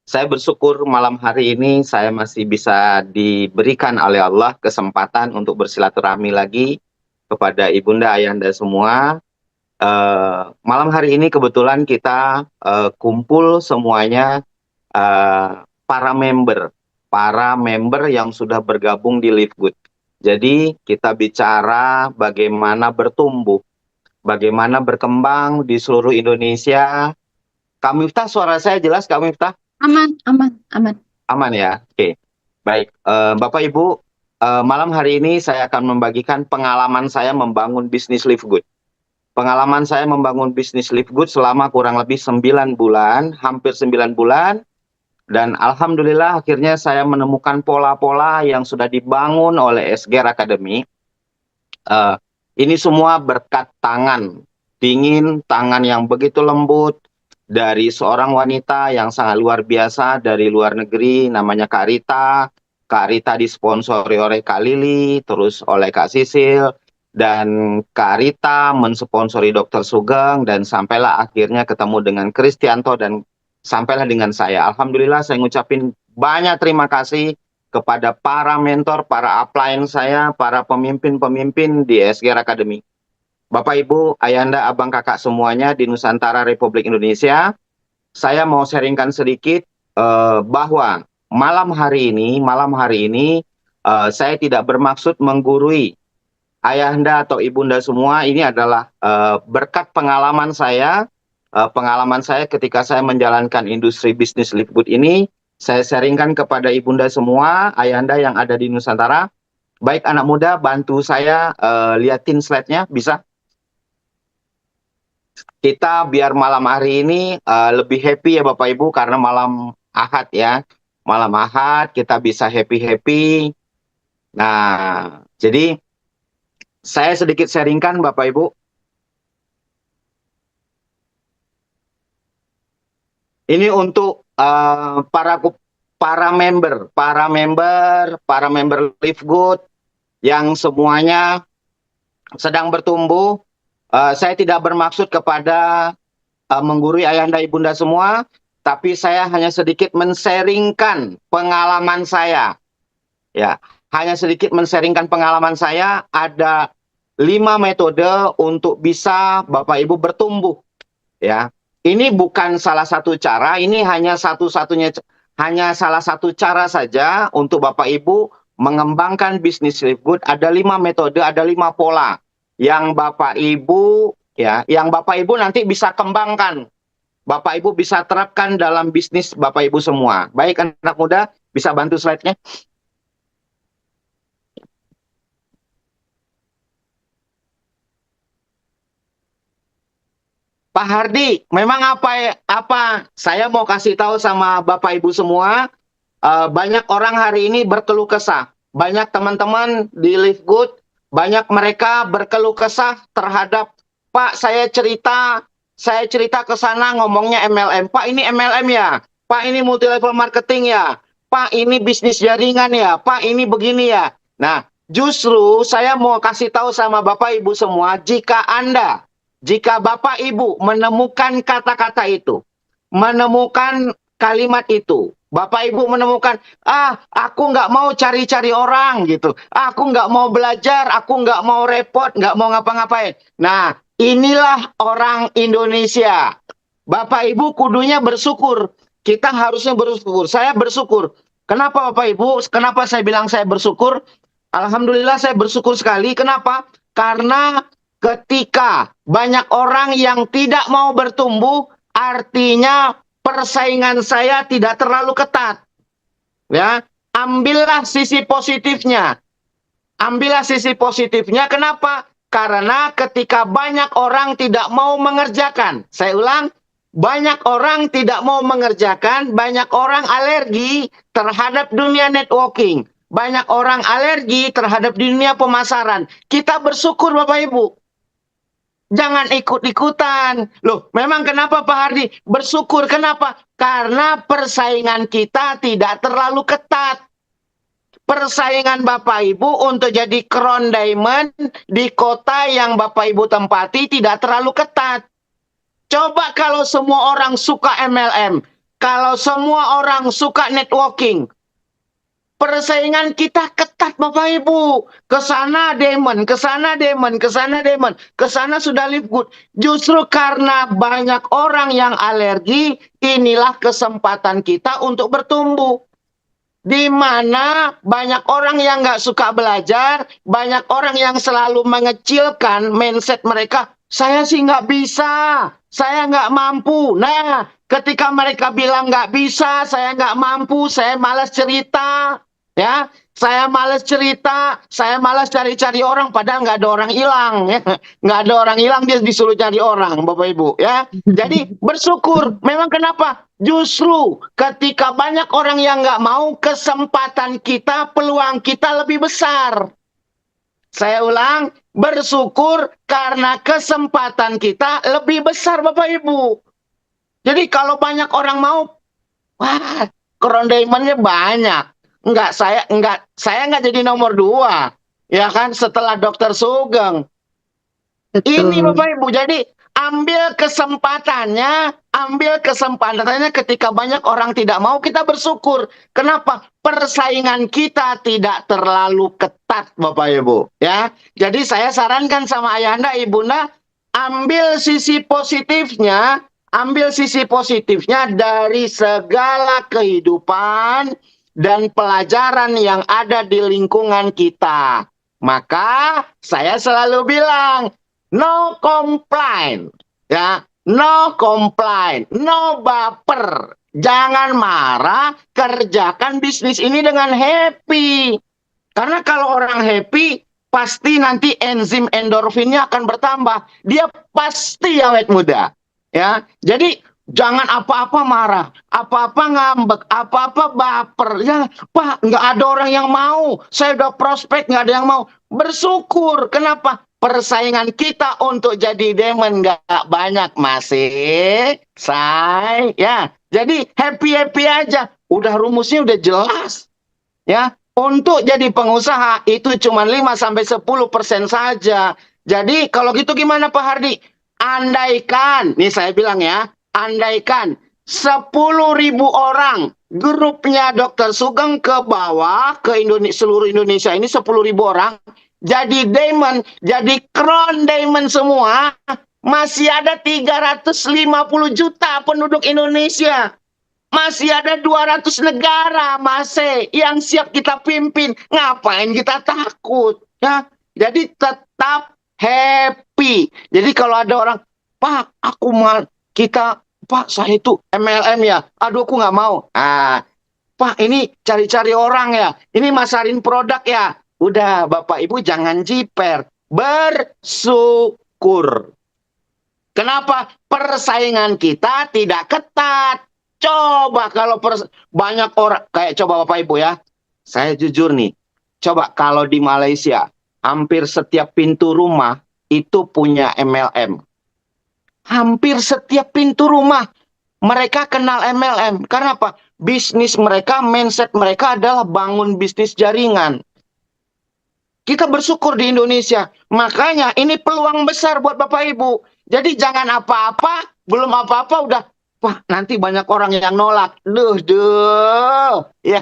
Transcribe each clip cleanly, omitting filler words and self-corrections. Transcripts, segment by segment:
Saya bersyukur malam hari ini saya masih bisa diberikan oleh Allah kesempatan untuk bersilaturahmi lagi kepada ibunda, ayahanda semua. Malam hari ini kebetulan kita kumpul semuanya, para member yang sudah bergabung di Live Good. Jadi kita bicara bagaimana bertumbuh, bagaimana berkembang di seluruh Indonesia. Kak Miftah, suara saya jelas Kak Miftah? Aman, aman, aman. Aman ya? Oke. Baik, Bapak Ibu, malam hari ini saya akan membagikan pengalaman saya membangun bisnis Live Good. Pengalaman saya membangun bisnis Live Good selama kurang lebih 9 bulan, hampir 9 bulan, dan alhamdulillah akhirnya saya menemukan pola-pola yang sudah dibangun oleh SGR Academy. Ini semua berkat tangan dingin, tangan yang begitu lembut dari seorang wanita yang sangat luar biasa dari luar negeri, namanya Kak Rita. Kak Rita disponsori oleh Kak Lili, terus oleh Kak Sisil, dan Kak Rita mensponsori Dr. Sugeng, dan sampailah akhirnya ketemu dengan Kristianto, dan sampailah dengan saya. Alhamdulillah saya ngucapin banyak terima kasih kepada para mentor, para upline saya, para pemimpin-pemimpin di SGR Academy. Bapak, Ibu, Ayanda, Abang, Kakak semuanya di Nusantara Republik Indonesia, saya mau sharingkan sedikit bahwa malam hari ini saya tidak bermaksud menggurui Ayahanda atau Ibunda semua. Ini adalah berkat pengalaman saya ketika saya menjalankan industri bisnis Live Good ini. Saya sharingkan kepada Ibunda semua, Ayahanda yang ada di Nusantara. Baik anak muda, bantu saya liatin slide-nya, bisa? Kita biar malam hari ini lebih happy ya Bapak Ibu, karena malam Ahad ya. Malam Ahad kita bisa happy-happy. Nah, jadi saya sedikit sharingkan Bapak Ibu. Ini untuk para member Live Good yang semuanya sedang bertumbuh. Saya tidak bermaksud kepada menggurui ayahanda ibunda semua, tapi saya hanya sedikit men-sharingkan pengalaman saya. Ya, hanya sedikit men-sharingkan pengalaman saya. Ada 5 metode untuk bisa Bapak Ibu bertumbuh. Ya, ini bukan salah satu cara, ini hanya salah satu cara saja untuk Bapak Ibu mengembangkan bisnis Live Good. Ada 5 metode, ada 5 pola yang Bapak Ibu nanti bisa kembangkan. Bapak Ibu bisa terapkan dalam bisnis Bapak Ibu semua. Baik anak muda, bisa bantu slide-nya? Pak Hardi, memang apa saya mau kasih tahu sama Bapak Ibu semua, banyak orang hari ini berkeluh kesah. Banyak teman-teman di Live Good, banyak mereka berkeluh kesah terhadap, Pak, saya cerita ke sana ngomongnya MLM. Pak, ini MLM ya? Pak, ini multi level marketing ya? Pak, ini bisnis jaringan ya? Pak, ini begini ya? Nah, justru saya mau kasih tahu sama Bapak Ibu semua, jika Bapak Ibu menemukan kata-kata itu, menemukan kalimat itu, Bapak Ibu menemukan, aku nggak mau cari-cari orang gitu, aku nggak mau belajar, aku nggak mau repot, nggak mau ngapa-ngapain. Nah, inilah orang Indonesia. Bapak Ibu kudunya bersyukur. Kita harusnya bersyukur. Saya bersyukur. Kenapa Bapak Ibu? Kenapa saya bilang saya bersyukur? Alhamdulillah saya bersyukur sekali. Kenapa? Karena ketika banyak orang yang tidak mau bertumbuh, artinya persaingan saya tidak terlalu ketat. Ya, ambillah sisi positifnya. Ambillah sisi positifnya. Kenapa? Karena ketika banyak orang tidak mau mengerjakan. Saya ulang, banyak orang tidak mau mengerjakan, banyak orang alergi terhadap dunia networking. Banyak orang alergi terhadap dunia pemasaran. Kita bersyukur Bapak Ibu. Jangan ikut-ikutan. Loh, memang kenapa Pak Hardi? Bersyukur. Kenapa? Karena persaingan kita tidak terlalu ketat. Persaingan Bapak Ibu untuk jadi Crown Diamond di kota yang Bapak Ibu tempati tidak terlalu ketat. Coba kalau semua orang suka MLM. kalau semua orang suka networking, persaingan kita ketat Bapak Ibu. Ke sana Diamond, ke sana Diamond, ke sana Diamond, ke sana sudah Live Good. Justru karena banyak orang yang alergi, inilah kesempatan kita untuk bertumbuh. Di mana banyak orang yang nggak suka belajar, banyak orang yang selalu mengecilkan mindset mereka. Saya sih nggak bisa, saya nggak mampu. Nah, ketika mereka bilang nggak bisa, saya nggak mampu, saya malas cerita, ya. Saya malas cerita, saya malas cari-cari orang, padahal nggak ada orang hilang, ya. Nggak ada orang hilang, dia disuruh cari orang, Bapak Ibu, ya. Jadi bersyukur. Memang kenapa? Justru ketika banyak orang yang nggak mau, kesempatan kita, peluang kita lebih besar. Saya ulang, bersyukur karena kesempatan kita lebih besar, Bapak Ibu. Jadi kalau banyak orang mau, wah, kerondemennya banyak. Saya nggak jadi nomor 2, ya kan? Setelah Dokter Sugeng. Ini Betul. Bapak Ibu, jadi ambil kesempatannya ketika banyak orang tidak mau, kita bersyukur. Kenapa? Persaingan kita tidak terlalu ketat Bapak Ibu. Ya, jadi saya sarankan sama Ayahanda, Ibunda, ambil sisi positifnya dari segala kehidupan dan pelajaran yang ada di lingkungan kita. Maka saya selalu bilang, no complain, ya, no complain, no baper, jangan marah, kerjakan bisnis ini dengan happy. Karena kalau orang happy, pasti nanti enzim endorfinnya akan bertambah. Dia pasti awet muda, ya. Jadi jangan apa-apa marah, apa-apa ngambek, apa-apa baper. Ya, Pak, nggak ada orang yang mau. Saya udah prospek, nggak ada yang mau. Bersyukur. Kenapa? Persaingan kita untuk jadi diamond nggak banyak, masih, say, ya. Jadi happy-happy aja. Udah rumusnya udah jelas, ya. Untuk jadi pengusaha itu cuma 5-10% saja. Jadi kalau gitu gimana Pak Hardi? Andaikan, nih saya bilang ya, andaikan 10.000 orang grupnya Dokter Sugeng ke bawah, ke seluruh Indonesia ini 10.000 orang, jadi diamond, jadi crown diamond semua, masih ada 350 juta penduduk Indonesia. Masih ada 200 negara masih yang siap kita pimpin. Ngapain kita takut? Ya, jadi tetap happy. Jadi kalau ada orang, Pak, aku mau Pak, saya itu MLM ya. Aduh, aku nggak mau. Ah, Pak, ini cari-cari orang ya. Ini masarin produk ya. Udah, Bapak Ibu jangan jiper. Bersyukur. Kenapa? Persaingan kita tidak ketat. Coba kalau banyak orang, kayak coba Bapak Ibu ya, saya jujur nih, coba kalau di Malaysia, hampir setiap pintu rumah itu punya MLM. Hampir setiap pintu rumah mereka kenal MLM. Karena apa? Bisnis mereka, mindset mereka adalah bangun bisnis jaringan. Kita bersyukur di Indonesia. Makanya ini peluang besar buat Bapak Ibu. Jadi jangan apa-apa, belum apa-apa udah, wah nanti banyak orang yang nolak. Duh. Ya,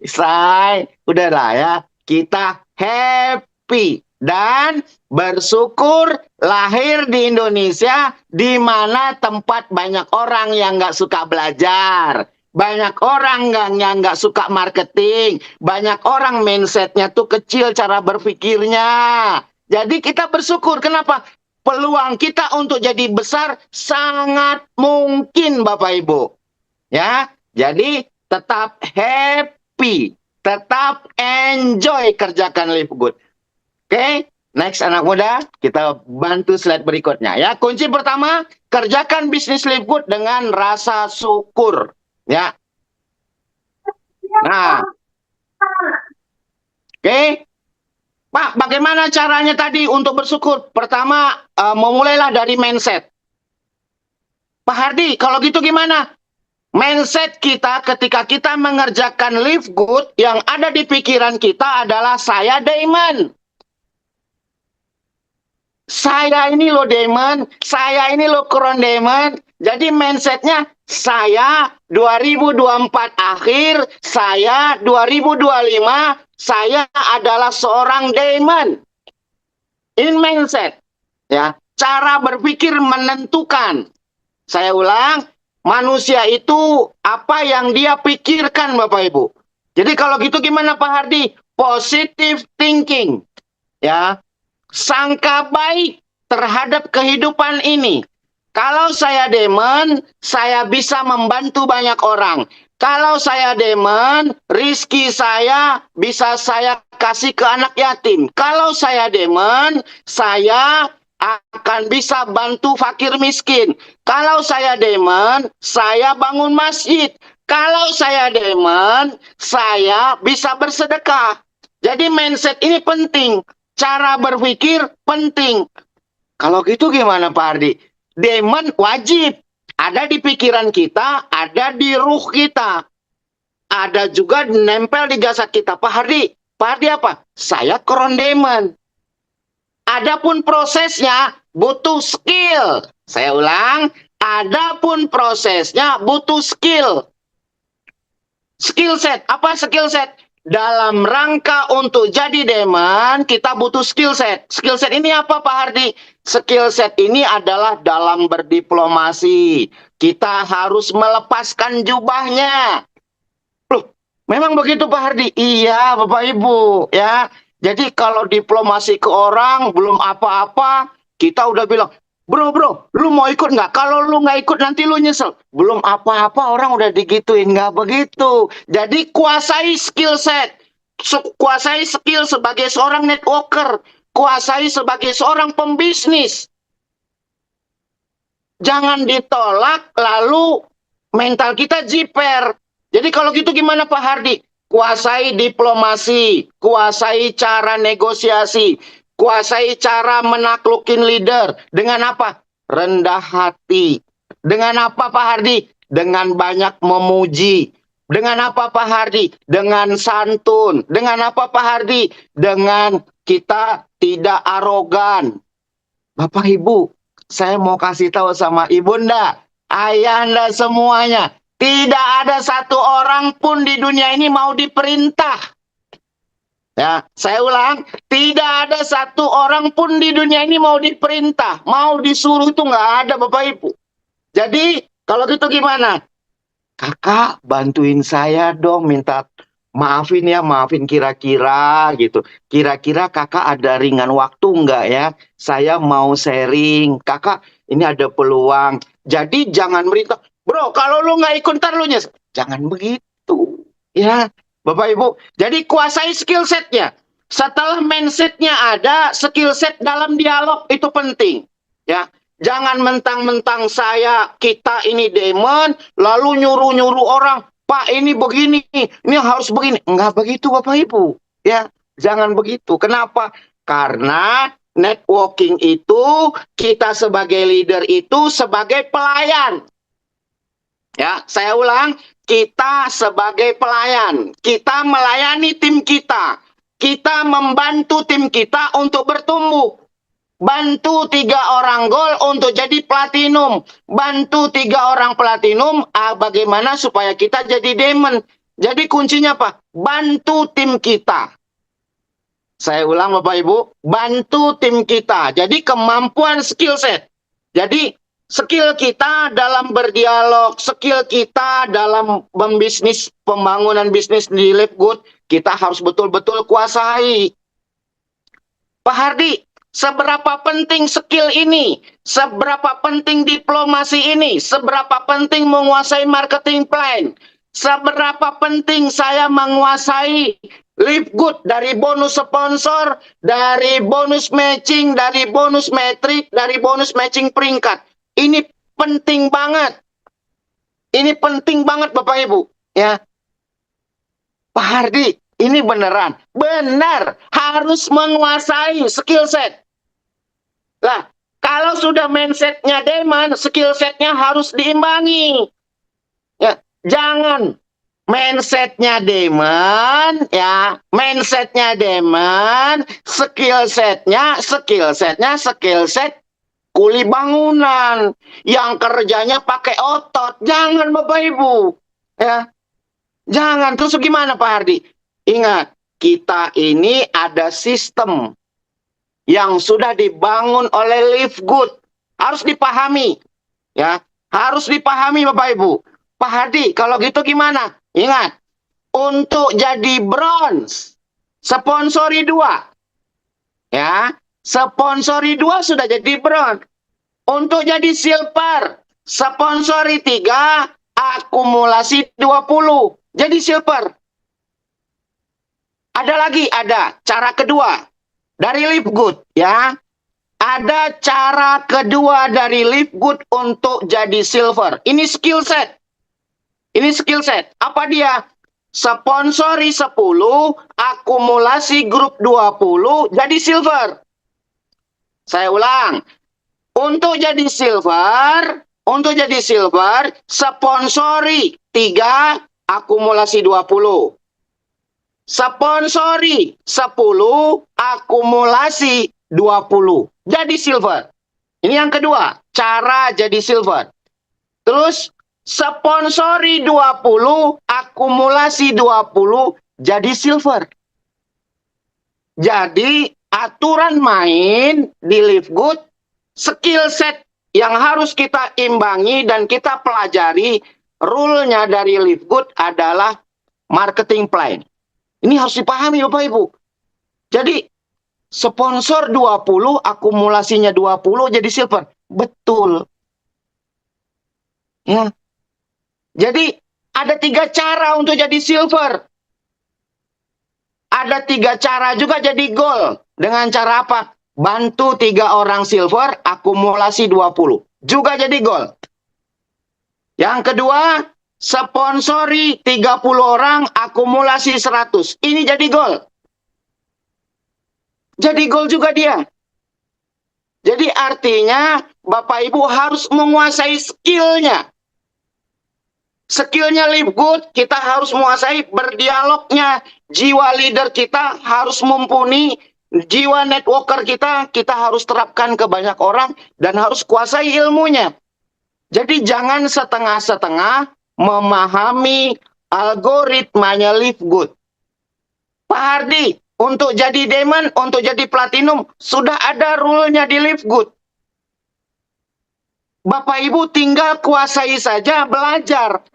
say, udahlah ya. Kita happy dan bersyukur lahir di Indonesia, di mana tempat banyak orang yang nggak suka belajar. Banyak orang yang nggak suka marketing. Banyak orang mindsetnya tuh kecil cara berpikirnya. Jadi kita bersyukur. Kenapa? Peluang kita untuk jadi besar sangat mungkin, Bapak Ibu. Ya, jadi tetap happy, tetap enjoy kerjakan Live Good. Oke, next anak muda, kita bantu slide berikutnya. Ya, kunci pertama, kerjakan bisnis Live Good dengan rasa syukur. Ya. Nah, oke. Pak, bagaimana caranya tadi untuk bersyukur? Pertama, memulailah dari mindset. Pak Hardi, kalau gitu gimana? Mindset kita ketika kita mengerjakan Live Good, yang ada di pikiran kita adalah saya diamond. Saya ini loh diamond, saya ini loh crown diamond. Jadi mindsetnya Saya 2024 akhir, saya 2025, saya adalah seorang diamond. In mindset, ya, cara berpikir menentukan. Saya ulang, manusia itu apa yang dia pikirkan, Bapak Ibu. Jadi kalau gitu gimana Pak Hardi? Positive thinking, ya, sangka baik terhadap kehidupan ini. Kalau saya diamond, saya bisa membantu banyak orang. Kalau saya diamond, rizki saya bisa saya kasih ke anak yatim. Kalau saya diamond, saya akan bisa bantu fakir miskin. Kalau saya diamond, saya bangun masjid. Kalau saya diamond, saya bisa bersedekah. Jadi mindset ini penting. Cara berpikir penting. Kalau gitu gimana Pak Ardi? Diamond wajib. Ada di pikiran kita, ada di ruh kita. Ada juga nempel di jasad kita. Pak Hardi apa? Saya kron diamond. Adapun prosesnya butuh skill. Saya ulang, adapun prosesnya butuh skill. Skill set. Apa skill set? Dalam rangka untuk jadi diamond, kita butuh skill set. Skill set ini apa Pak Hardi? Skill set ini adalah dalam berdiplomasi. Kita harus melepaskan jubahnya. Loh, memang begitu Pak Hardi? Iya Bapak Ibu. Ya. Jadi kalau diplomasi ke orang, belum apa-apa, kita udah bilang, bro, lu mau ikut nggak? Kalau lu nggak ikut nanti lu nyesel. Belum apa-apa orang udah digituin. Nggak begitu. Jadi kuasai skill set. Kuasai skill sebagai seorang networker. Kuasai sebagai seorang pembisnis. Jangan ditolak lalu mental kita jiper. Jadi kalau gitu gimana Pak Hardi? Kuasai diplomasi. Kuasai cara negosiasi. Kuasai cara menaklukin leader. Dengan apa? Rendah hati. Dengan apa Pak Hardi? Dengan banyak memuji. Dengan apa Pak Hardi? Dengan santun. Dengan apa Pak Hardi? Dengan kita tidak arogan. Bapak Ibu, saya mau kasih tahu sama Ibunda, Ayahanda semuanya. Tidak ada satu orang pun di dunia ini mau diperintah. Ya, saya ulang, tidak ada satu orang pun di dunia ini mau diperintah, mau disuruh itu nggak ada Bapak Ibu. Jadi kalau gitu gimana? Kakak bantuin saya dong, minta maafin ya, maafin kira-kira gitu. Kira-kira kakak ada ringan waktu nggak ya? Saya mau sharing, kakak ini ada peluang. Jadi jangan merintah, bro kalau lu nggak ikut ntar lu nyesel. Jangan begitu. Ya. Bapak Ibu, jadi kuasai skill setnya. Setelah mindsetnya ada, skill set dalam dialog itu penting. Ya, jangan mentang-mentang kita ini demon, lalu nyuruh-nyuruh orang, Pak ini begini, ini harus begini. Enggak begitu Bapak Ibu. Ya, jangan begitu. Kenapa? Karena networking itu, kita sebagai leader itu sebagai pelayan. Ya, saya ulang, kita sebagai pelayan, kita melayani tim kita. Kita membantu tim kita untuk bertumbuh. Bantu 3 orang gol untuk jadi platinum. Bantu 3 orang platinum, bagaimana supaya kita jadi diamond. Jadi kuncinya apa? Bantu tim kita. Saya ulang Bapak Ibu, bantu tim kita. Jadi kemampuan skill set. Jadi skill kita dalam berdialog, skill kita dalam membisnis, pembangunan bisnis di Live Good, kita harus betul-betul kuasai. Pak Hardi, seberapa penting skill ini? Seberapa penting diplomasi ini? Seberapa penting menguasai marketing plan? Seberapa penting saya menguasai Live Good dari bonus sponsor, dari bonus matching, dari bonus metrik, dari bonus matching peringkat? Ini penting banget. Ini penting banget Bapak Ibu. Ya, Pak Hardi, ini beneran. Benar, harus menguasai skill set. Lah, kalau sudah mindsetnya diamond, skill setnya harus diimbangi. Ya, jangan mindsetnya diamond, ya, mindsetnya diamond, skill set kuli bangunan, yang kerjanya pakai otot. Jangan Bapak Ibu. Ya, jangan. Terus gimana Pak Hardi? Ingat, kita ini ada sistem yang sudah dibangun oleh Live Good. Harus dipahami. Ya, harus dipahami Bapak Ibu. Pak Hardi, kalau gitu gimana? Ingat, untuk jadi bronze, sponsori 2. Ya, sponsori 2 sudah jadi bronze. Untuk jadi silver, sponsori 3, akumulasi 20. Jadi silver. Ada lagi, ada cara kedua dari Live Good, ya. Ada cara kedua dari Live Good untuk jadi silver. Ini skill set. Ini skill set. Apa dia? Sponsori 10, akumulasi grup 20, jadi silver. Saya ulang. Untuk jadi silver, sponsori 3, akumulasi 20. Sponsori 10, akumulasi 20. Jadi silver. Ini yang kedua, cara jadi silver. Terus sponsori 20, akumulasi 20, jadi silver. Jadi aturan main di Live Good, skill set yang harus kita imbangi dan kita pelajari, rule-nya dari Live Good adalah marketing plan. Ini harus dipahami Bapak Ibu. Jadi sponsor 20, akumulasinya 20 jadi silver. Betul. Ya. Jadi ada 3 cara untuk jadi silver. Ada 3 cara juga jadi gold. Dengan cara apa? Bantu 3 orang silver, akumulasi 20. Juga jadi gold. Yang kedua, sponsori 30 orang, akumulasi 100. Ini jadi gold. Jadi gold juga dia. Jadi artinya Bapak Ibu harus menguasai skillnya. Skillnya Live Good, kita harus menguasai berdialognya. Jiwa leader kita harus mumpuni. Jiwa networker kita harus terapkan ke banyak orang dan harus kuasai ilmunya. Jadi jangan setengah-setengah memahami algoritmanya Live Good. Pak Hardi, untuk jadi diamond, untuk jadi platinum, sudah ada rule-nya di Live Good. Bapak Ibu tinggal kuasai saja, belajar.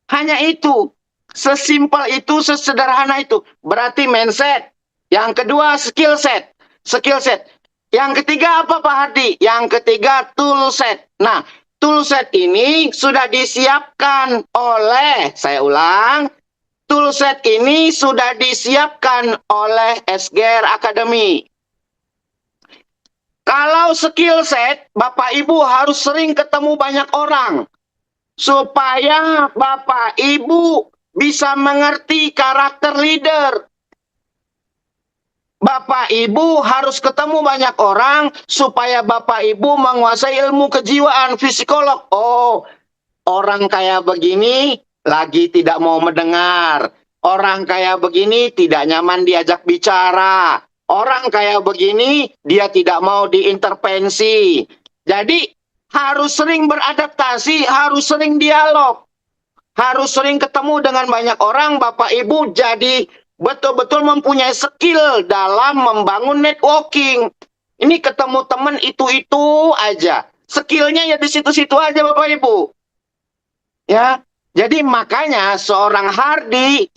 Hanya itu. Sesimpel itu, sesederhana itu. Berarti mindset. Yang kedua, skill set. Skill set. Yang ketiga apa Pak Hardi? Yang ketiga, tool set. Nah, tool set ini sudah disiapkan oleh, saya ulang, tool set ini sudah disiapkan oleh SGR Academy. Kalau skill set, Bapak Ibu harus sering ketemu banyak orang. Supaya Bapak Ibu bisa mengerti karakter leader. Bapak Ibu harus ketemu banyak orang supaya Bapak Ibu menguasai ilmu kejiwaan psikolog. Oh, orang kayak begini lagi tidak mau mendengar. Orang kayak begini tidak nyaman diajak bicara. Orang kayak begini dia tidak mau diintervensi. Jadi harus sering beradaptasi, harus sering dialog. Harus sering ketemu dengan banyak orang, Bapak Ibu jadi betul-betul mempunyai skill dalam membangun networking. Ini ketemu teman itu-itu aja. Skillnya ya di situ-situ aja Bapak Ibu. Ya, jadi makanya seorang Hardi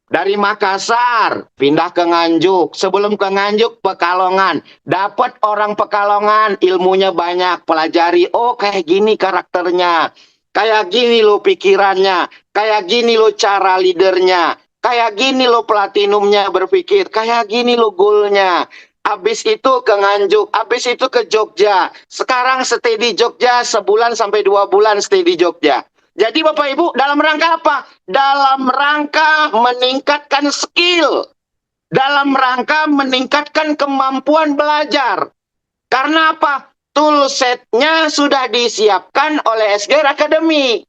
dari Makassar pindah ke Nganjuk. Sebelum ke Nganjuk, Pekalongan. Dapat orang Pekalongan, ilmunya banyak. Pelajari, oh kayak gini karakternya. Kayak gini lo pikirannya. Kayak gini lo cara leadernya. Kayak gini lo platinumnya berpikir. Kayak gini lo goalnya. Habis itu ke Nganjuk. Habis itu ke Jogja. Sekarang stay di Jogja. Sebulan sampai 2 bulan stay di Jogja. Jadi Bapak Ibu dalam rangka apa? Dalam rangka meningkatkan skill. Dalam rangka meningkatkan kemampuan belajar. Karena apa? Toolsetnya sudah disiapkan oleh SGR Academy.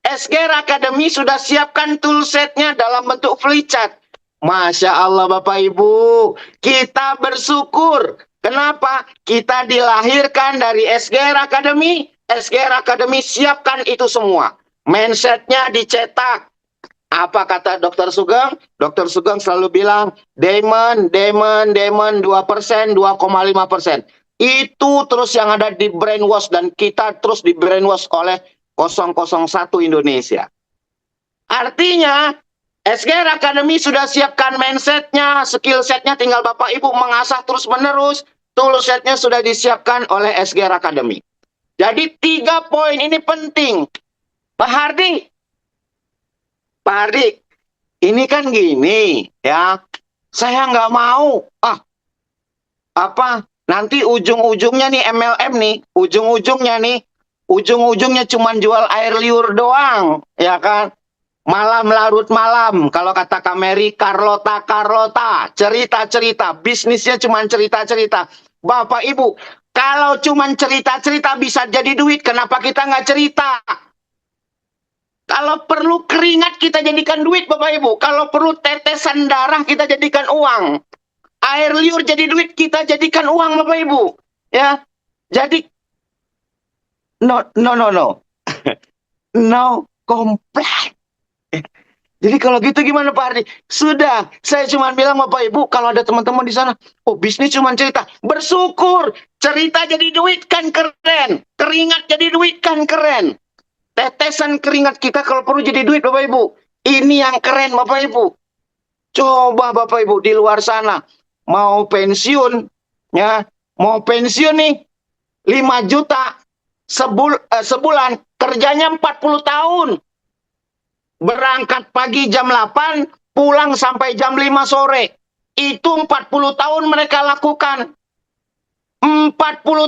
SGR Academy sudah siapkan toolsetnya dalam bentuk flowchart. Masya Allah Bapak Ibu, kita bersyukur Kenapa? Kita dilahirkan dari SGR Academy. SGR Academy siapkan itu semua. Mindsetnya dicetak. Apa kata Dr. Sugeng? Dr. Sugeng selalu bilang, Diamond, 2%, 2,5%. Itu terus yang ada di brainwash, dan kita terus di brainwash oleh 001 Indonesia. Artinya, SGR Academy sudah siapkan mindsetnya, skill setnya, tinggal Bapak Ibu mengasah terus menerus. Toolsetnya sudah disiapkan oleh SGR Academy. Jadi 3 poin ini penting. Pak Hardi, ini kan gini ya. Saya nggak mau. Nanti ujung-ujungnya nih MLM nih, ujung-ujungnya cuman jual air liur doang, ya kan? Malam larut malam, kalau kata Kameri, Carlota, cerita-cerita, bisnisnya cuma cerita-cerita. Bapak Ibu, kalau cuma cerita-cerita bisa jadi duit, kenapa kita nggak cerita? Kalau perlu keringat kita jadikan duit, Bapak Ibu. Kalau perlu tetesan darah kita jadikan uang. Air liur jadi duit, kita jadikan uang, Bapak Ibu. Ya, jadi no. No complain. Jadi kalau gitu gimana Pak Ardi? Sudah, saya cuma bilang Bapak Ibu, kalau ada teman-teman di sana, oh bisnis cuma cerita. Bersyukur, cerita jadi duit kan keren. Keringat jadi duit kan keren. Tetesan keringat kita kalau perlu jadi duit Bapak Ibu. Ini yang keren Bapak Ibu. Coba Bapak Ibu di luar sana, mau pensiun, ya, mau pensiun nih, 5 juta sebulan, kerjanya 40 tahun. Berangkat pagi jam 8, pulang sampai jam 5 sore. Itu 40 tahun mereka lakukan. 40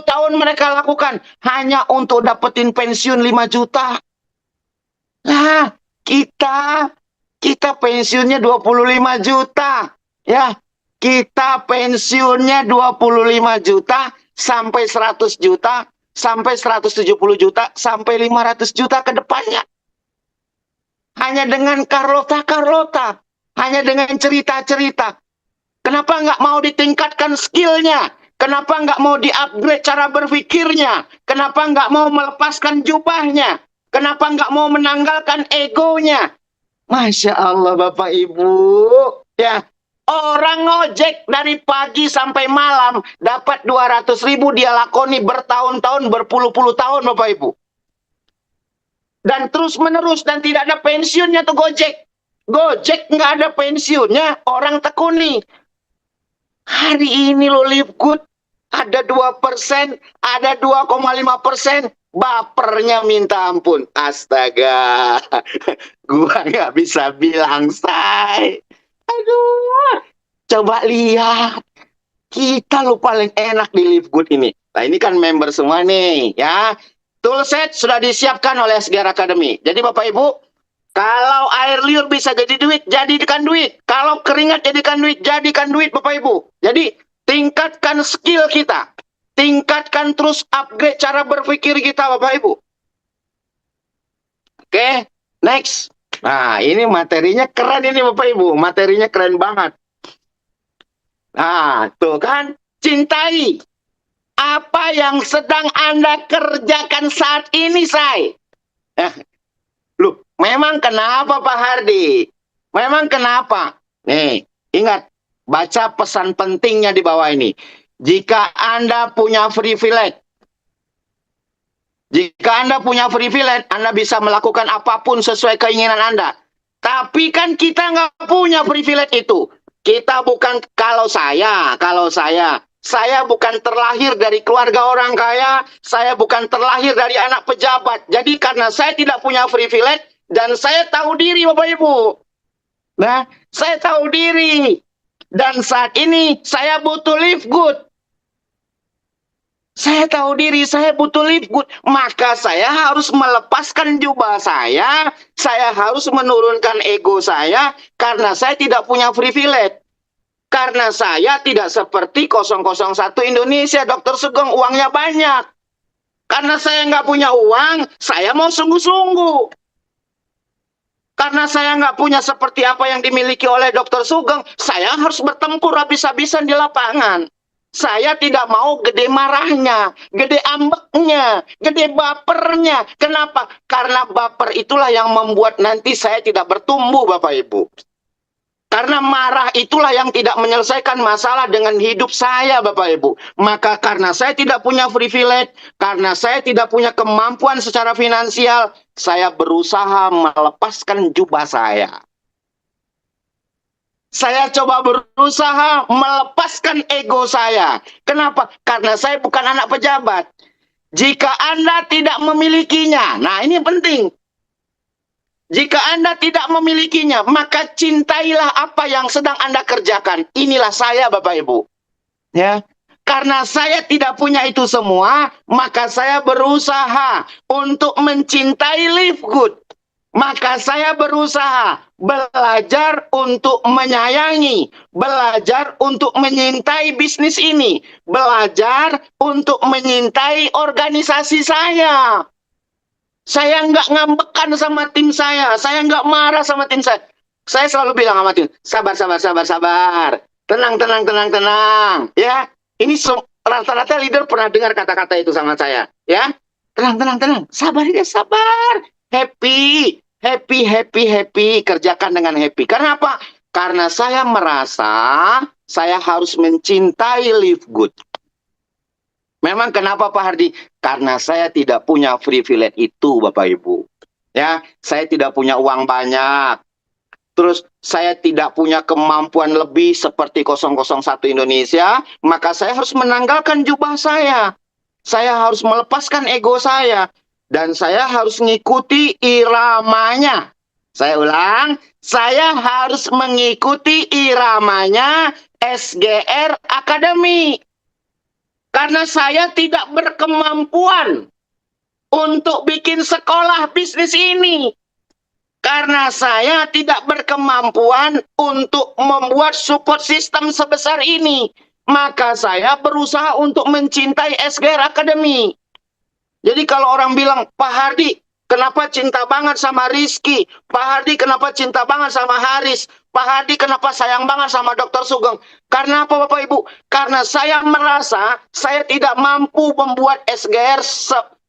tahun mereka lakukan hanya untuk dapetin pensiun 5 juta. Nah, kita pensiunnya 25 juta. Ya, kita pensiunnya 25 juta sampai 100 juta, sampai 170 juta, sampai 500 juta ke depannya. Hanya dengan Carlota, hanya dengan cerita-cerita. Kenapa nggak mau ditingkatkan skillnya? Kenapa nggak mau di-upgrade cara berpikirnya? Kenapa nggak mau melepaskan jubahnya? Kenapa nggak mau menanggalkan egonya? Masya Allah Bapak Ibu. Ya, orang ngojek dari pagi sampai malam dapat 200.000 dia lakoni bertahun-tahun, berpuluh-puluh tahun Bapak Ibu. Dan terus menerus, dan tidak ada pensiunnya tuh Gojek. Gojek nggak ada pensiunnya, orang tekuni. Hari ini lo live good, ada 2%, ada 2,5%, bapernya minta ampun. Astaga, gua nggak bisa bilang, say. Aduh, coba lihat. Kita lo paling enak di live good ini. Nah ini kan member semua nih, ya. Toolset sudah disiapkan oleh SGR Academy. Jadi Bapak Ibu, kalau air liur bisa jadi duit, jadikan duit. Kalau keringat jadikan duit Bapak Ibu. Jadi tingkatkan skill kita. Tingkatkan terus upgrade cara berpikir kita Bapak Ibu. Oke, next. Nah ini materinya keren ini Bapak Ibu. Materinya keren banget. Nah tuh kan, cintai. Apa yang sedang Anda kerjakan saat ini, say? Loh, memang kenapa Pak Hardi? Memang kenapa? Nih, ingat, baca pesan pentingnya di bawah ini. Jika Anda punya privilege, Anda bisa melakukan apapun sesuai keinginan Anda. Tapi kan kita nggak punya privilege itu. Kita bukan, kalau saya bukan terlahir dari keluarga orang kaya, saya bukan terlahir dari anak pejabat. Jadi karena saya tidak punya privilege, dan saya tahu diri Bapak Ibu. Nah, saya tahu diri. Dan saat ini saya butuh live good. Saya tahu diri, saya butuh live good. Maka saya harus melepaskan jubah saya harus menurunkan ego saya, karena saya tidak punya privilege. Karena saya tidak seperti 001 Indonesia, Dr. Sugeng, uangnya banyak. Karena saya nggak punya uang, saya mau sungguh-sungguh. Karena saya nggak punya seperti apa yang dimiliki oleh Dr. Sugeng, saya harus bertempur habis-habisan di lapangan. Saya tidak mau gede marahnya, gede ambeknya, gede bapernya. Kenapa? Karena baper itulah yang membuat nanti saya tidak bertumbuh, Bapak Ibu. Karena marah itulah yang tidak menyelesaikan masalah dengan hidup saya, Bapak Ibu. Maka karena saya tidak punya privilege, karena saya tidak punya kemampuan secara finansial, saya berusaha melepaskan jubah saya. Saya coba berusaha melepaskan ego saya. Kenapa? Karena saya bukan anak pejabat. Jika Anda tidak memilikinya, nah ini penting. Jika Anda tidak memilikinya, maka cintailah apa yang sedang Anda kerjakan. Inilah saya, Bapak Ibu. Ya, karena saya tidak punya itu semua, maka saya berusaha untuk mencintai Live Good. Maka saya berusaha belajar untuk menyayangi, belajar untuk menyintai bisnis ini, belajar untuk menyintai organisasi saya. Saya nggak ngambekan sama tim saya nggak marah sama tim saya. Saya selalu bilang sama tim, sabar, sabar, sabar, sabar. Tenang, tenang, tenang, tenang. Ya, ini rata-rata leader pernah dengar kata-kata itu sama saya. Ya, tenang, tenang, tenang. Sabar ya, sabar. Happy, happy, happy, happy. Kerjakan dengan happy. Karena apa? Karena saya merasa saya harus mencintai Live Good. Memang kenapa Pak Hardi? Karena saya tidak punya privilege itu, Bapak Ibu. Ya, saya tidak punya uang banyak. Terus saya tidak punya kemampuan lebih seperti 001 Indonesia, maka saya harus menanggalkan jubah saya. Saya harus melepaskan ego saya. Dan saya harus mengikuti iramanya. Saya ulang, saya harus mengikuti iramanya SGR Academy. Karena saya tidak berkemampuan untuk bikin sekolah bisnis ini. Karena saya tidak berkemampuan untuk membuat support system sebesar ini. Maka saya berusaha untuk mencintai SGR Academy. Jadi kalau orang bilang, Pak Hardi, kenapa cinta banget sama Rizky? Pak Hardi, kenapa cinta banget sama Haris? Pak Hardi, kenapa sayang banget sama Dr. Sugeng? Karena apa Bapak Ibu? Karena saya merasa saya tidak mampu membuat SGR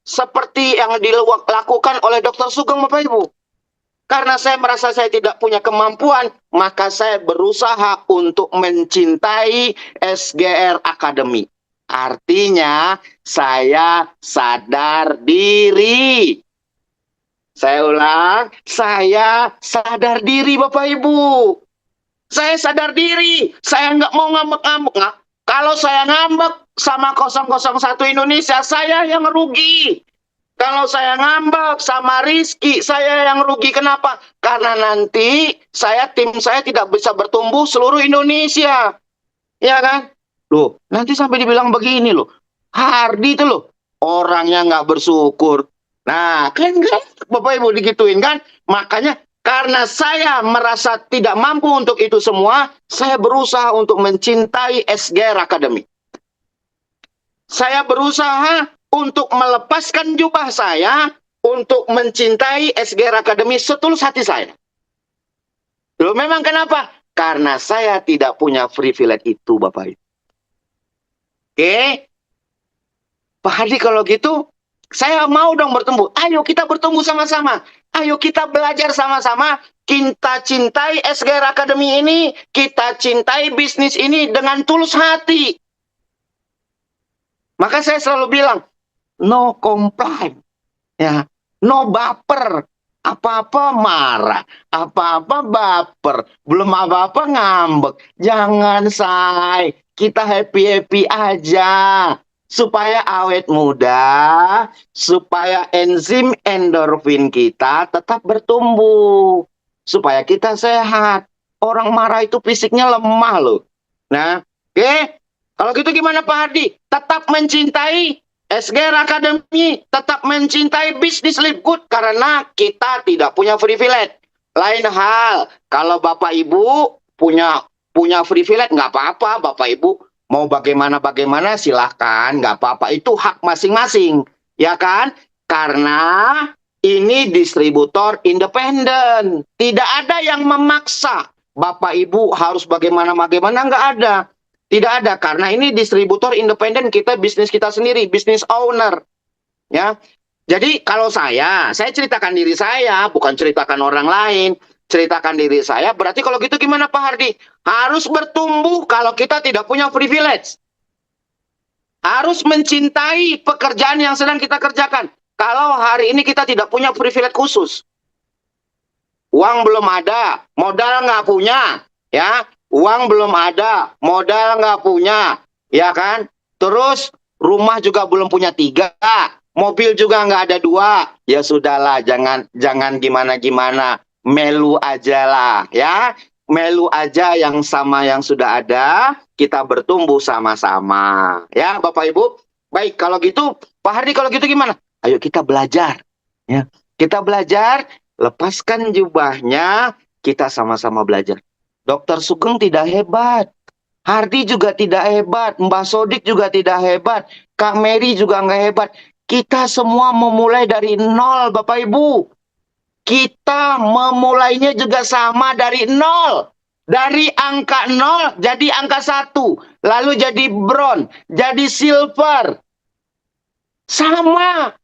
seperti yang dilakukan oleh Dr. Sugeng Bapak Ibu. Karena saya merasa saya tidak punya kemampuan, maka saya berusaha untuk mencintai SGR Academy. Artinya, saya sadar diri. Saya ulang, saya sadar diri Bapak Ibu. Saya sadar diri, saya nggak mau ngambek-ngambek. Kalau saya ngambek sama 001 Indonesia, saya yang rugi. Kalau saya ngambek sama Rizky, saya yang rugi. Kenapa? Karena nanti tim saya tidak bisa bertumbuh seluruh Indonesia. Ya kan? Loh, nanti sampai dibilang begini loh. Hardi itu loh, orangnya nggak bersyukur. Nah, kan Bapak Ibu digituin kan? Makanya karena saya merasa tidak mampu untuk itu semua, saya berusaha untuk mencintai SGR Academy. Saya berusaha untuk melepaskan jubah saya untuk mencintai SGR Academy setulus hati saya. Loh, memang kenapa? Karena saya tidak punya privilege itu, Bapak Ibu. Oke, Pak Hardi kalau gitu, saya mau dong bertumbuh. Ayo kita bertumbuh sama-sama. Ayo kita belajar sama-sama. Kita cintai SGR Academy ini. Kita cintai bisnis ini dengan tulus hati. Maka saya selalu bilang, no complain. Ya, no baper. Apa-apa marah. Apa-apa baper. Belum apa-apa ngambek. Jangan, say. Kita happy-happy aja. Supaya awet muda, supaya enzim endorfin kita tetap bertumbuh. Supaya kita sehat. Orang marah itu fisiknya lemah loh. Nah, oke. Kalau gitu gimana Pak Hardi? Tetap mencintai SGR Academy, tetap mencintai bisnis Live Good karena kita tidak punya privilege. Lain hal, kalau Bapak Ibu punya privilege, nggak apa-apa Bapak Ibu. Mau bagaimana silahkan, nggak apa-apa. Itu hak masing-masing, ya kan? Karena ini distributor independen. Tidak ada yang memaksa Bapak Ibu harus bagaimana, nggak ada. Tidak ada, karena ini distributor independen, kita bisnis kita sendiri, bisnis owner. Ya, jadi kalau saya ceritakan diri saya, bukan ceritakan orang lain, ceritakan diri saya. Berarti kalau gitu gimana Pak Hardi? Harus bertumbuh kalau kita tidak punya privilege. Harus mencintai pekerjaan yang sedang kita kerjakan. Kalau hari ini kita tidak punya privilege khusus, uang belum ada, modal nggak punya, ya, uang belum ada, modal nggak punya, ya kan? Terus rumah juga belum punya 3, mobil juga nggak ada 2, ya sudahlah, jangan gimana-gimana, melu aja lah, ya, melu aja yang sama yang sudah ada, kita bertumbuh sama-sama, ya Bapak Ibu. Baik, kalau gitu, Pak Hardi, kalau gitu gimana? Ayo kita belajar, ya, kita belajar. Lepaskan jubahnya, kita sama-sama belajar. Dokter Sugeng tidak hebat. Hardi juga tidak hebat. Mbak Sodik juga tidak hebat. Kak Mary juga nggak hebat. Kita semua memulai dari nol, Bapak Ibu. Kita memulainya juga sama dari nol. Dari angka 0 jadi angka 1. Lalu jadi bronze, jadi silver. Sama.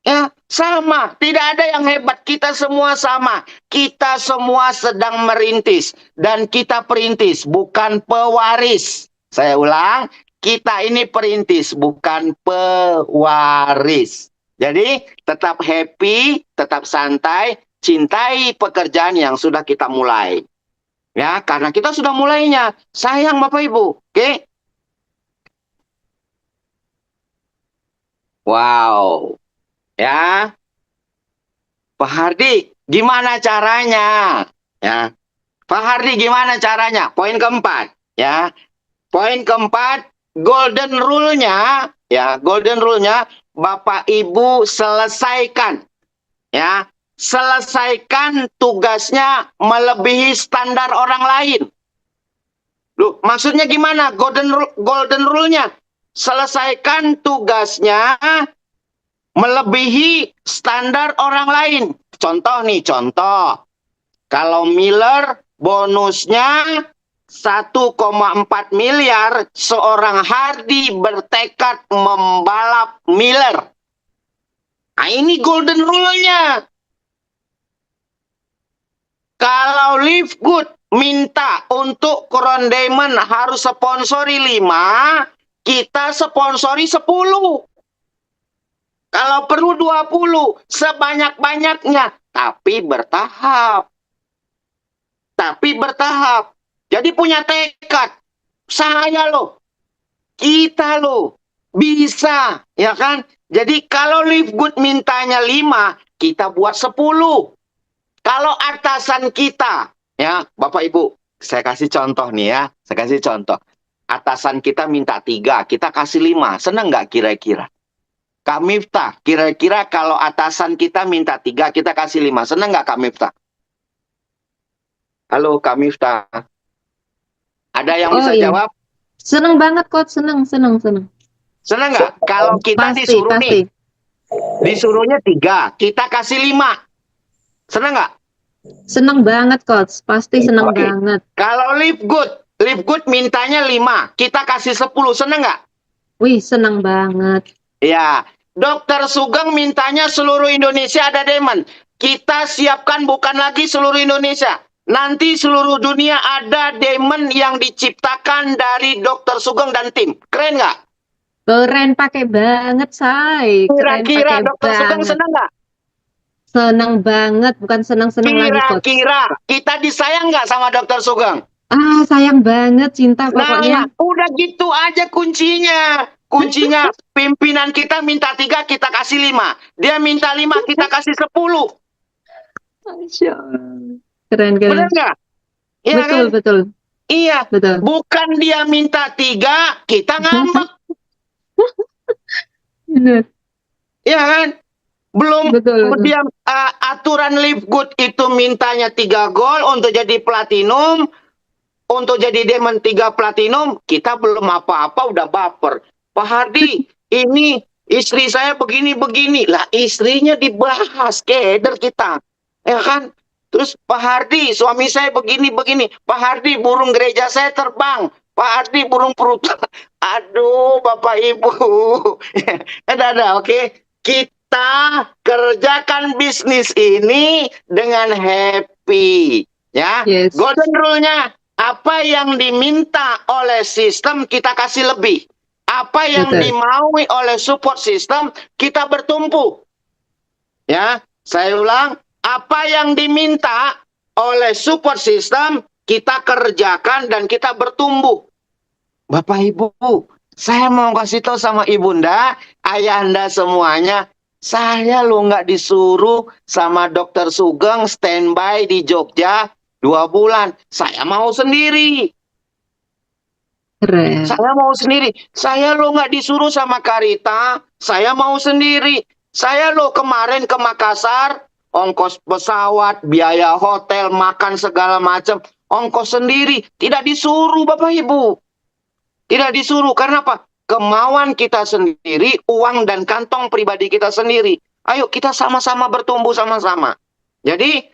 Ya, sama. Tidak ada yang hebat. Kita semua sama. Kita semua sedang merintis. Dan kita perintis, bukan pewaris. Saya ulang, kita ini perintis, bukan pewaris. Jadi, tetap happy, tetap santai, cintai pekerjaan yang sudah kita mulai. Ya, karena kita sudah mulainya. Sayang Bapak Ibu. Oke? Wow. Ya. Pak Hardi, gimana caranya? Ya, Pak Hardi, gimana caranya? Poin keempat, ya. Poin keempat, golden rule-nya, ya, golden rule-nya, Bapak Ibu selesaikan, ya. Selesaikan tugasnya melebihi standar orang lain. Loh, maksudnya gimana? Golden rule-nya, selesaikan tugasnya melebihi standar orang lain. Contoh nih, contoh. Kalau Miller bonusnya 1,4 miliar, seorang Hardi bertekad membalap Miller. Nah, ini golden rule-nya. Kalau Live Good minta untuk Crown Diamond harus sponsori 5, kita sponsori 10. Kalau perlu 20, sebanyak-banyaknya. Tapi bertahap. Tapi bertahap. Jadi punya tekad. Saya loh. Kita loh. Bisa. Ya kan? Jadi kalau Live Good mintanya 5, kita buat 10. Kalau atasan kita. Ya, Bapak Ibu. Saya kasih contoh nih ya. Saya kasih contoh. Atasan kita minta 3, kita kasih 5. Senang nggak kira-kira? Kak Miftah, kira-kira kalau atasan kita minta 3, kita kasih 5. Senang nggak Kak Miftah? Halo Kak Miftah. Ada yang bisa iya. jawab? Seneng banget, Coach. Seneng. Senang nggak? Kalau kita Pasti, disuruh pasti. nih, disuruhnya 3, kita kasih 5. Senang nggak? Seneng banget, Coach. Pasti seneng Oke. banget. Kalau Live Good mintanya 5, kita kasih 10. Senang nggak? Wih, seneng banget. Ya, Dokter Sugeng mintanya seluruh Indonesia ada diamond. Kita siapkan bukan lagi seluruh Indonesia. Nanti seluruh dunia ada diamond yang diciptakan dari Dokter Sugeng dan tim. Keren nggak? Keren pakai banget, say. Keren Kira-kira pakai Dokter Sugeng banget. senang nggak? Seneng banget, bukan seneng-seneng lagi, Coach. Kira-kira kita disayang nggak sama Dokter Sugeng? Ah, sayang banget, cinta pokoknya. Nah, udah gitu aja kuncinya. Kuncinya pimpinan kita minta 3, kita kasih 5. Dia minta 5, kita kasih 10. Masya Allah. Keren. Benar nggak? Iya Betul, kan? betul. Iya. Betul. Bukan dia minta 3, kita ngambek. Bener. Iya kan? Belum Betul. dia aturan Live Good itu mintanya 3 gol untuk jadi platinum. Untuk jadi diamond 3 platinum, kita belum apa-apa udah baper. Pak Hardi, ini istri saya begini-begini. Lah istrinya dibahas, keder kita. Ya kan? Terus Pak Hardi, suami saya begini-begini. Pak Hardi, burung gereja saya terbang. Pak Ardi burung perut. Aduh, Bapak Ibu. Ada, oke. Kita kerjakan bisnis ini dengan happy. Ya, Yes. golden rule-nya, apa yang diminta oleh sistem kita kasih lebih. Apa yang Betul. dimaui oleh support system kita bertumpu. Ya, saya ulang, apa yang diminta oleh support system kita kerjakan dan kita bertumbuh. Bapak Ibu, saya mau kasih tahu sama Ibunda, Ayahanda semuanya, saya lo nggak disuruh sama Dokter Sugeng standby di Jogja 2 bulan. Saya mau sendiri. Keren. Saya mau sendiri. Saya lo nggak disuruh sama Karita. Saya mau sendiri. Saya lo kemarin ke Makassar, ongkos pesawat, biaya hotel, makan segala macam, ongkos sendiri. Tidak disuruh Bapak Ibu. Tidak disuruh. Karena apa? Kemauan kita sendiri, uang dan kantong pribadi kita sendiri. Ayo kita sama-sama bertumbuh sama-sama. Jadi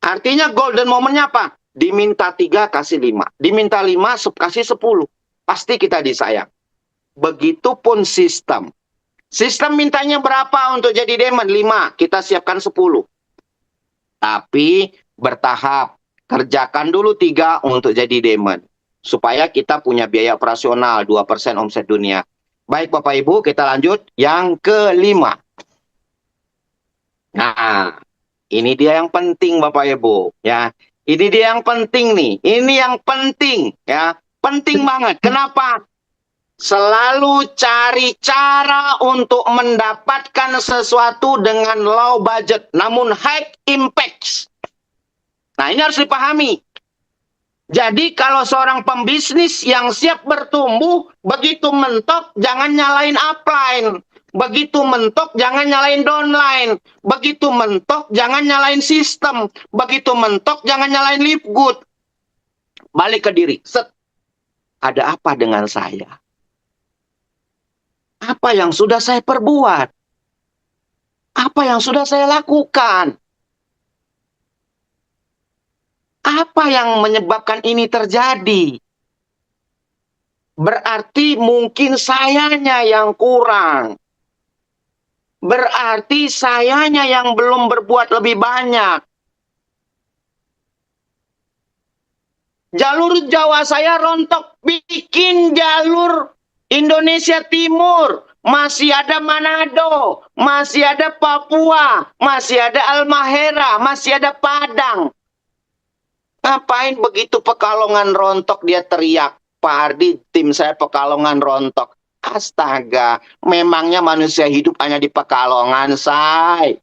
artinya golden momennya apa? Diminta 3 kasih 5. Diminta 5 kasih 10. Pasti kita disayang. Begitupun sistem. Sistem mintanya berapa untuk jadi demon? 5. Kita siapkan 10. Tapi bertahap. Kerjakan dulu 3 untuk jadi demon. Supaya kita punya biaya operasional 2% omset dunia. Baik Bapak Ibu, kita lanjut. Yang kelima. Nah, ini dia yang penting Bapak Ibu. Ya, ini dia yang penting nih. Ini yang penting. Ya, penting banget. Kenapa? Selalu cari cara untuk mendapatkan sesuatu dengan low budget, namun high impact. Nah, ini harus dipahami. Jadi kalau seorang pembisnis yang siap bertumbuh, begitu mentok jangan nyalain upline. Begitu mentok jangan nyalain downline. Begitu mentok jangan nyalain sistem. Begitu mentok jangan nyalain live good. Balik ke diri. Set. Ada apa dengan saya? Apa yang sudah saya perbuat? Apa yang sudah saya lakukan? Apa yang menyebabkan ini terjadi? Berarti mungkin sayanya yang kurang. Berarti sayanya yang belum berbuat lebih banyak. Jalur Jawa saya rontok, bikin jalur Indonesia Timur. Masih ada Manado, masih ada Papua, masih ada Halmahera, masih ada Padang. Ngapain begitu Pekalongan rontok dia teriak, Pak Ardi, tim saya Pekalongan rontok. Astaga, memangnya manusia hidup hanya di Pekalongan, say.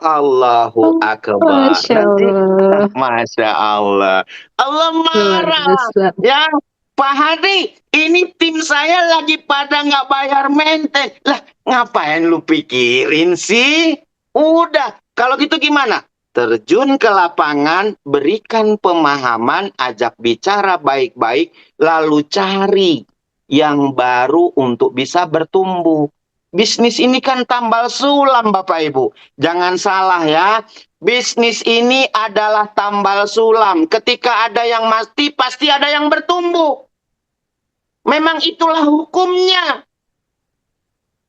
Allahu Akbar. Masya Nanti, Allah. Masya Allah. Allah Luar marah. biasa. Ya, Pak Hadi, ini tim saya lagi pada nggak bayar mainten. Lah, ngapain lu pikirin sih? Udah, kalau gitu gimana? Terjun ke lapangan, berikan pemahaman, ajak bicara baik-baik, lalu cari yang baru untuk bisa bertumbuh. Bisnis ini kan tambal sulam, Bapak Ibu. Jangan salah ya. Bisnis ini adalah tambal sulam. Ketika ada yang mati, pasti ada yang bertumbuh. Memang itulah hukumnya.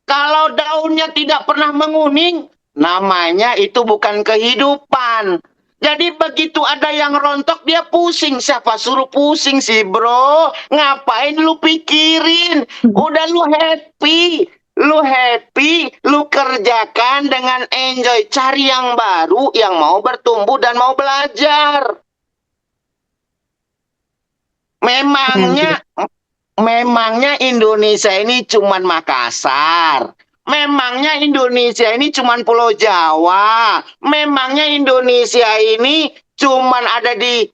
Kalau daunnya tidak pernah menguning, namanya itu bukan kehidupan. Jadi begitu ada yang rontok, dia pusing. Siapa suruh pusing sih, bro? Ngapain lu pikirin? Udah lu happy. Lu happy, lu kerjakan dengan enjoy. Cari yang baru, yang mau bertumbuh dan mau belajar. Memangnya Indonesia ini cuman Makassar. Memangnya Indonesia ini cuman Pulau Jawa. Memangnya Indonesia ini cuman ada di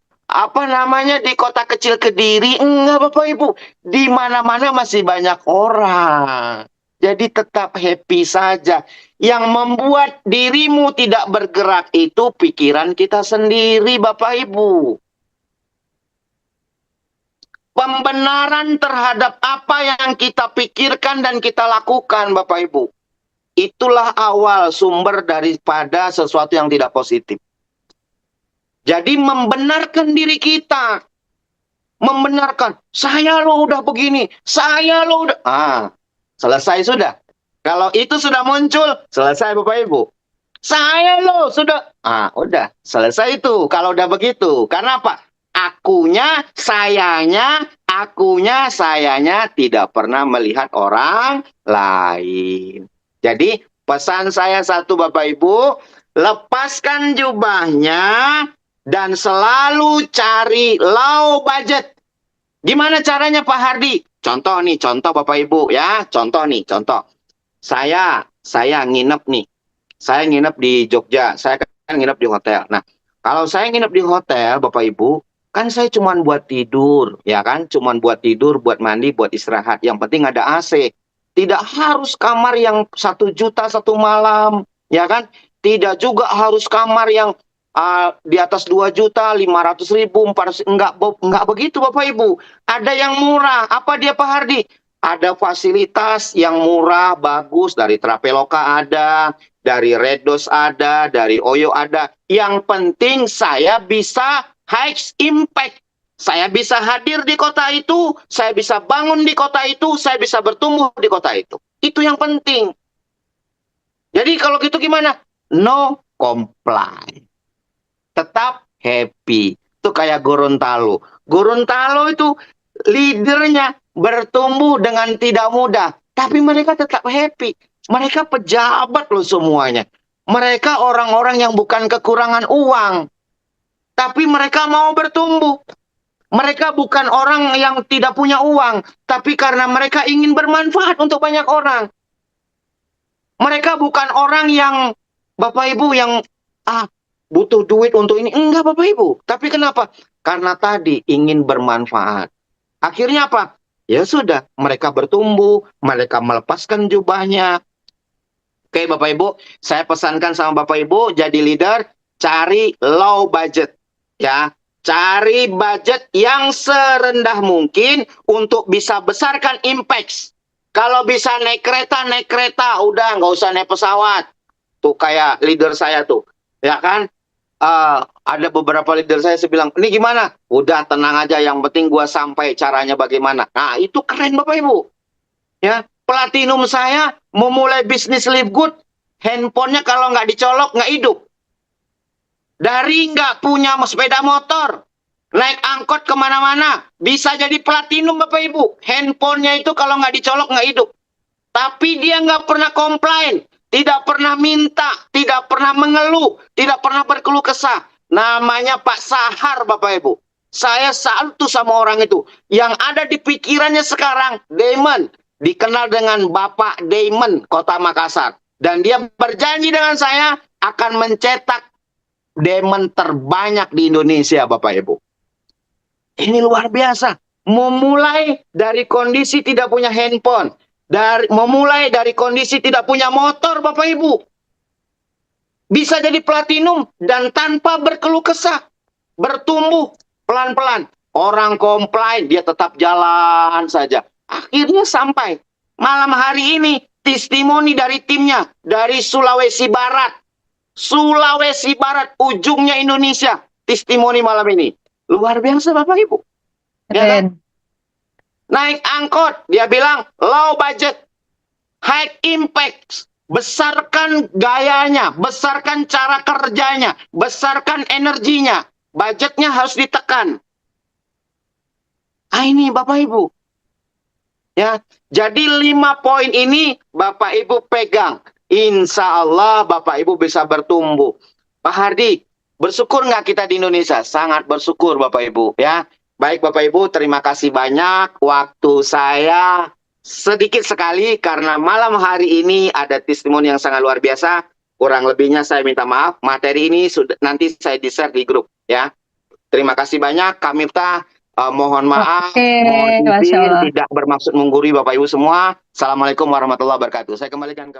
di kota kecil Kediri. Enggak, Bapak Ibu. Di mana-mana masih banyak orang. Jadi tetap happy saja. Yang membuat dirimu tidak bergerak itu pikiran kita sendiri, Bapak Ibu. Pembenaran terhadap apa yang kita pikirkan dan kita lakukan, Bapak Ibu. Itulah awal sumber daripada sesuatu yang tidak positif. Jadi membenarkan diri kita. benarkan. Saya lo udah begini, saya lo udah. Selesai sudah. Kalau itu sudah muncul, selesai Bapak Ibu. Saya lo sudah. Udah, selesai itu. Kalau udah begitu. Karena apa? Akunya, sayanya tidak pernah melihat orang lain. Jadi pesan saya satu Bapak Ibu, lepaskan jubahnya dan selalu cari low budget. Gimana caranya Pak Hardi? Contoh nih, contoh Bapak Ibu ya. Contoh nih, contoh. Saya nginep nih. Saya nginep di Jogja. Saya kan nginep di hotel. Nah, kalau saya nginep di hotel Bapak Ibu, kan saya cuma buat tidur, ya kan? Cuma buat tidur, buat mandi, buat istirahat. Yang penting ada AC. Tidak harus kamar yang 1 juta 1 malam, ya kan? Tidak juga harus kamar yang di atas 2.500.000, 400, enggak begitu Bapak Ibu. Ada yang murah. Apa dia Pak Hardi? Ada fasilitas yang murah, bagus, dari Traveloka ada, dari Redos ada, dari Oyo ada. Yang penting saya bisa high impact. Saya bisa hadir di kota itu, saya bisa bangun di kota itu, saya bisa bertumbuh di kota itu. Itu yang penting. Jadi kalau gitu gimana? No comply. Tetap happy. Itu kayak Gorontalo. Gorontalo itu leadernya bertumbuh dengan tidak mudah. Tapi mereka tetap happy. Mereka pejabat loh semuanya. Mereka orang-orang yang bukan kekurangan uang. Tapi mereka mau bertumbuh. Mereka bukan orang yang tidak punya uang. Tapi karena mereka ingin bermanfaat untuk banyak orang. Mereka bukan orang yang, Bapak Ibu, yang butuh duit untuk ini. Enggak Bapak Ibu. Tapi kenapa? Karena tadi ingin bermanfaat. Akhirnya apa? Ya sudah, mereka bertumbuh, mereka melepaskan jubahnya. Oke Bapak Ibu, saya pesankan sama Bapak Ibu, jadi leader, cari low budget. Ya, cari budget yang serendah mungkin untuk bisa besarkan impact. Kalau bisa naik kereta, udah nggak usah naik pesawat. Tuh kayak leader saya tuh, ya kan? Ada beberapa leader saya bilang, ini gimana? Udah tenang aja, yang penting gua sampai, caranya bagaimana. Nah, itu keren Bapak Ibu. Ya, platinum saya memulai bisnis Live Good, handphonenya kalau nggak dicolok nggak hidup. Dari nggak punya sepeda motor, naik angkot kemana-mana, bisa jadi platinum Bapak Ibu. Handphonenya itu kalau nggak dicolok nggak hidup. Tapi dia nggak pernah komplain. Tidak pernah minta, tidak pernah mengeluh, tidak pernah berkeluh kesah. Namanya Pak Sahar, Bapak Ibu. Saya salut sama orang itu. Yang ada di pikirannya sekarang, Damon. Dikenal dengan Bapak Damon, Kota Makassar. Dan dia berjanji dengan saya akan mencetak Damon terbanyak di Indonesia, Bapak Ibu. Ini luar biasa. Memulai dari kondisi tidak punya handphone. Memulai dari kondisi tidak punya motor Bapak Ibu. Bisa jadi platinum dan tanpa berkeluh kesah. Bertumbuh pelan-pelan. Orang komplain, dia tetap jalan saja. Akhirnya sampai malam hari ini testimoni dari timnya. Dari Sulawesi Barat. Sulawesi Barat, ujungnya Indonesia. Testimoni malam ini. Luar biasa Bapak Ibu. Ya kan? Naik angkot, dia bilang low budget, high impact, besarkan gayanya, besarkan cara kerjanya, besarkan energinya, budgetnya harus ditekan. Ini Bapak Ibu. Ya, jadi 5 poin ini Bapak Ibu pegang. Insya Allah Bapak Ibu bisa bertumbuh. Pak Hardi, bersyukur nggak kita di Indonesia? Sangat bersyukur Bapak Ibu ya. Baik Bapak Ibu, terima kasih banyak. Waktu saya sedikit sekali karena malam hari ini ada testimoni yang sangat luar biasa. Kurang lebihnya saya minta maaf. Materi ini sudah nanti saya di-share di grup ya. Terima kasih banyak. Kak Miftah, mohon maaf, mohon izin, tidak bermaksud menggurui Bapak Ibu semua. Assalamualaikum warahmatullahi wabarakatuh. Saya kembalikan ke